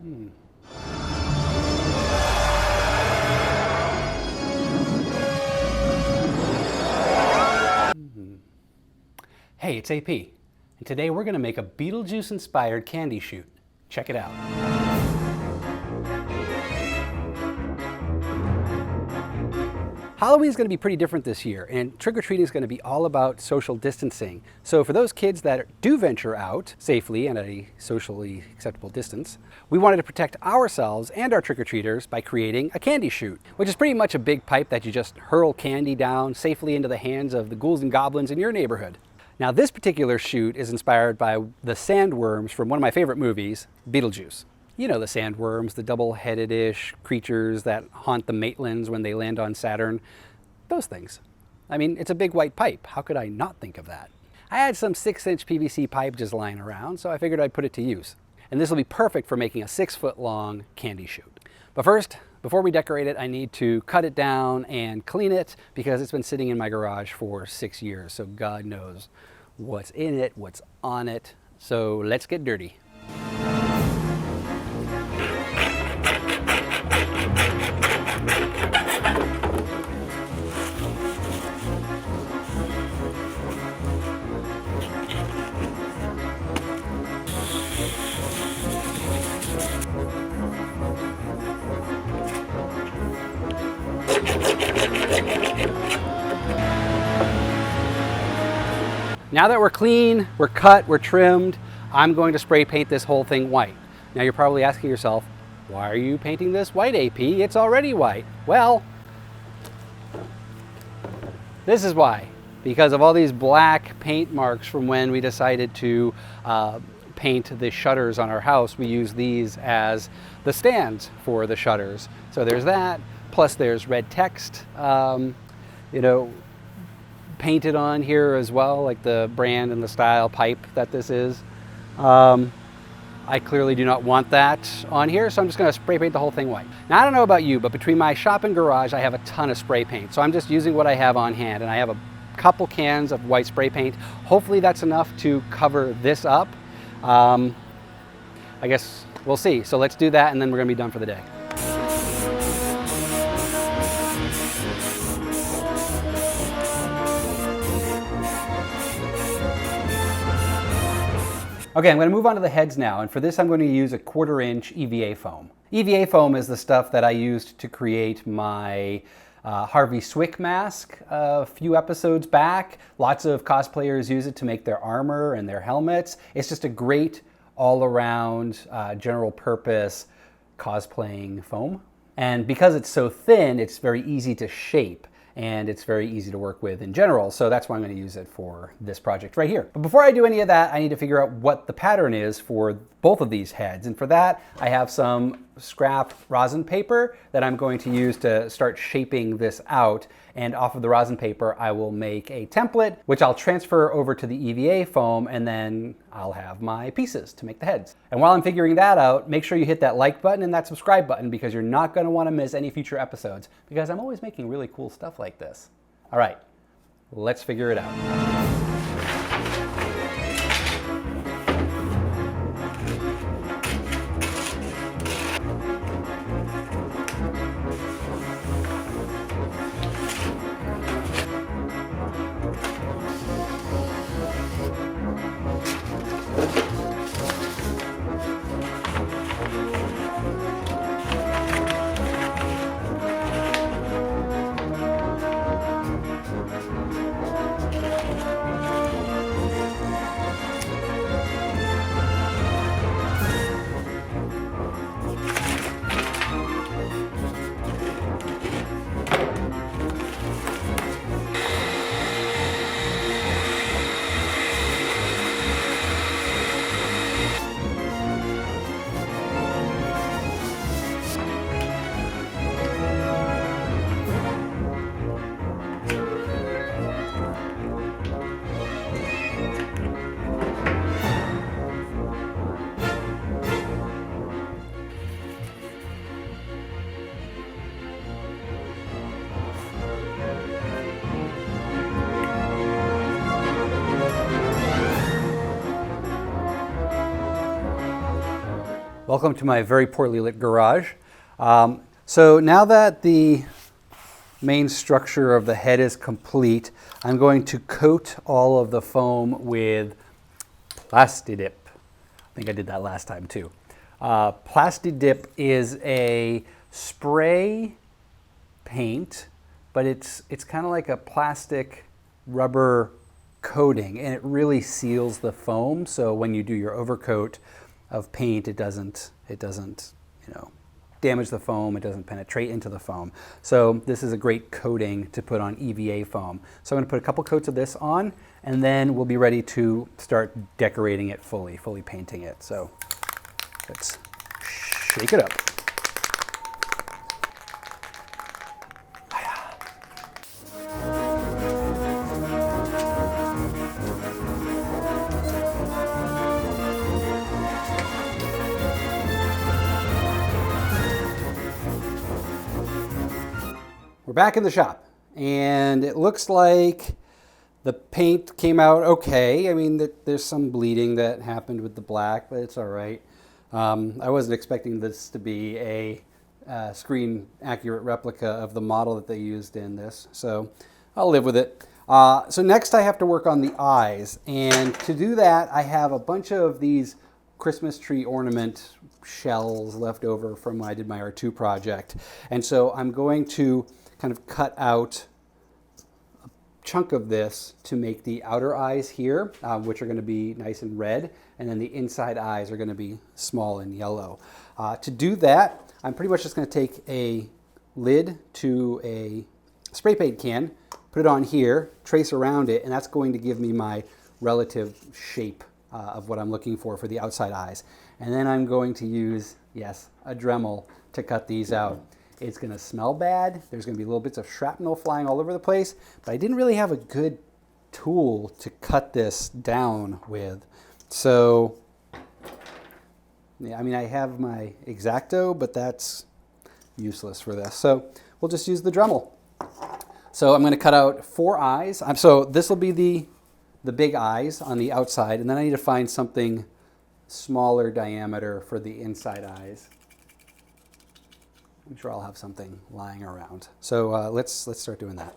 Hmm. Hey, it's AP, and today we're going to make a Beetlejuice-inspired candy chute. Check it out. Halloween's going to be pretty different this year, and trick-or-treating is going to be all about social distancing. So for those kids that do venture out safely and at a socially acceptable distance, we wanted to protect ourselves and our trick-or-treaters by creating a candy chute, which is pretty much a big pipe that you just hurl candy down safely into the hands of the ghouls and goblins in your neighborhood. Now this particular chute is inspired by the sandworms from one of my favorite movies, Beetlejuice. You know the sandworms, the double-headed-ish creatures that haunt the Maitlands when they land on Saturn. Those things. I mean, it's a big white pipe. How could I not think of that? I had some 6-inch PVC pipe just lying around, so I figured I'd put it to use. And this will be perfect for making a 6-foot-long candy chute. But first, before we decorate it, I need to cut it down and clean it because it's been sitting in my garage for 6 years, so God knows what's in it, what's on it. So let's get dirty. Now that we're clean, we're cut, we're trimmed, I'm going to spray paint this whole thing white. Now you're probably asking yourself, why are you painting this white, AP? It's already white. Well, this is why. Because of all these black paint marks from when we decided to paint the shutters on our house, we use these as the stands for the shutters. So there's that, plus there's red text, painted on here as well, like the brand and the style pipe that this is. I clearly do not want that on here, so I'm just gonna spray paint the whole thing white. Now, I don't know about you, but between my shop and garage, I have a ton of spray paint. So I'm just using what I have on hand, and I have a couple cans of white spray paint. Hopefully that's enough to cover this up. I guess we'll see. So let's do that, and then we're gonna be done for the day. Okay, I'm going to move on to the heads now, and for this I'm going to use a 1/4-inch EVA foam. EVA foam is the stuff that I used to create my Harvey Swick mask a few episodes back. Lots of cosplayers use it to make their armor and their helmets. It's just a great all-around general purpose cosplaying foam. And because it's so thin, it's very easy to shape. And it's very easy to work with in general, so that's why I'm going to use it for this project right here. But before I do any of that, I need to figure out what the pattern is for both of these heads, and for that I have some scrap rosin paper that I'm going to use to start shaping this out, and off of the rosin paper I will make a template which I'll transfer over to the EVA foam, and then I'll have my pieces to make the heads. And while I'm figuring that out, make sure you hit that like button and that subscribe button, because you're not going to want to miss any future episodes, because I'm always making really cool stuff like this. All right, let's figure it out. Welcome to my very poorly lit garage. So now that the main structure of the head is complete, I'm going to coat all of the foam with Plastidip. I think I did that last time too. Plastidip is a spray paint, but it's kind of like a plastic rubber coating, and it really seals the foam. So when you do your overcoat of paint, it doesn't damage the foam. It doesn't penetrate into the foam. So this is a great coating to put on EVA foam. So I'm going to put a couple coats of this on, and then we'll be ready to start decorating it fully painting it. So let's shake it up. We're back in the shop, and it looks like the paint came out okay. I mean, there's some bleeding that happened with the black, but it's all right. I wasn't expecting this to be a screen accurate replica of the model that they used in this, so I'll live with it. So next I have to work on the eyes, and to do that I have a bunch of these Christmas tree ornament shells left over from when I did my R2 project, and so I'm going to kind of cut out a chunk of this to make the outer eyes here, which are going to be nice and red, and then the inside eyes are going to be small and yellow. To do that, I'm pretty much just going to take a lid to a spray paint can, put it on here, trace around it, and that's going to give me my relative shape of what I'm looking for the outside eyes. And then I'm going to use, yes, a Dremel to cut these out. It's going to smell bad. There's going to be little bits of shrapnel flying all over the place, but I didn't really have a good tool to cut this down with. So, yeah, I mean, I have my X-Acto, but that's useless for this. So we'll just use the Dremel. So I'm going to cut out 4 eyes. So this will be the big eyes on the outside, and then I need to find something smaller diameter for the inside eyes. I'm sure I'll have something lying around. So let's start doing that.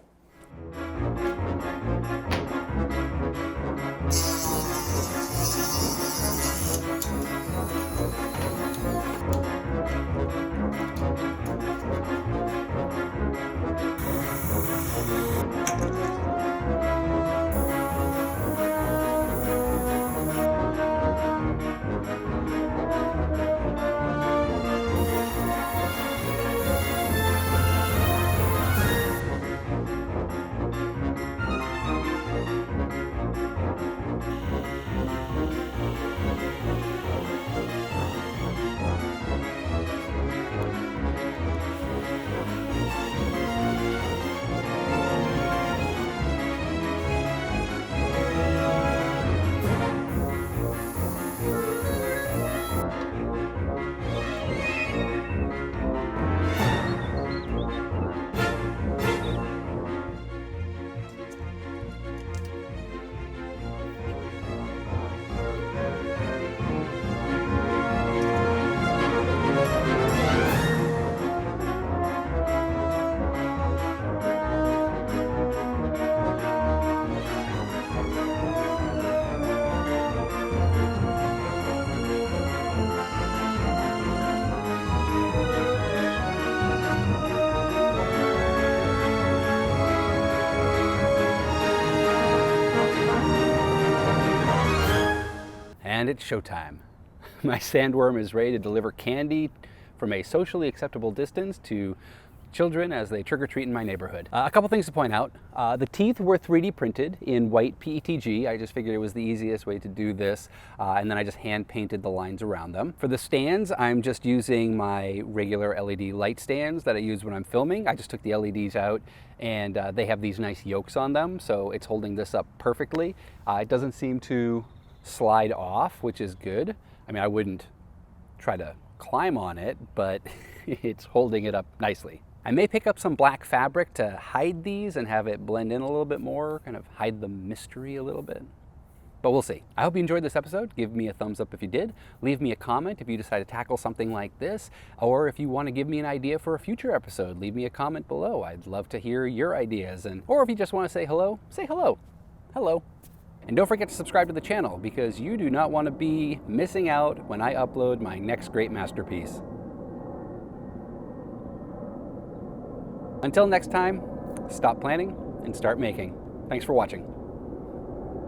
And it's showtime. My sandworm is ready to deliver candy from a socially acceptable distance to children as they trick-or-treat in my neighborhood. A couple things to point out. The teeth were 3D printed in white PETG. I just figured it was the easiest way to do this, and then I just hand painted the lines around them. For the stands, I'm just using my regular LED light stands that I use when I'm filming. I just took the LEDs out, and they have these nice yokes on them, so it's holding this up perfectly. It doesn't seem to slide off, which is good. I mean, I wouldn't try to climb on it, but it's holding it up nicely. I may pick up some black fabric to hide these and have it blend in a little bit more, kind of hide the mystery a little bit. But we'll see. I hope you enjoyed this episode. Give me a thumbs up if you did. Leave me a comment if you decide to tackle something like this, or if you want to give me an idea for a future episode, leave me a comment below. I'd love to hear your ideas. Or if you just want to say hello, say hello. Hello. And don't forget to subscribe to the channel, because you do not want to be missing out when I upload my next great masterpiece. Until next time, stop planning and start making. Thanks for watching.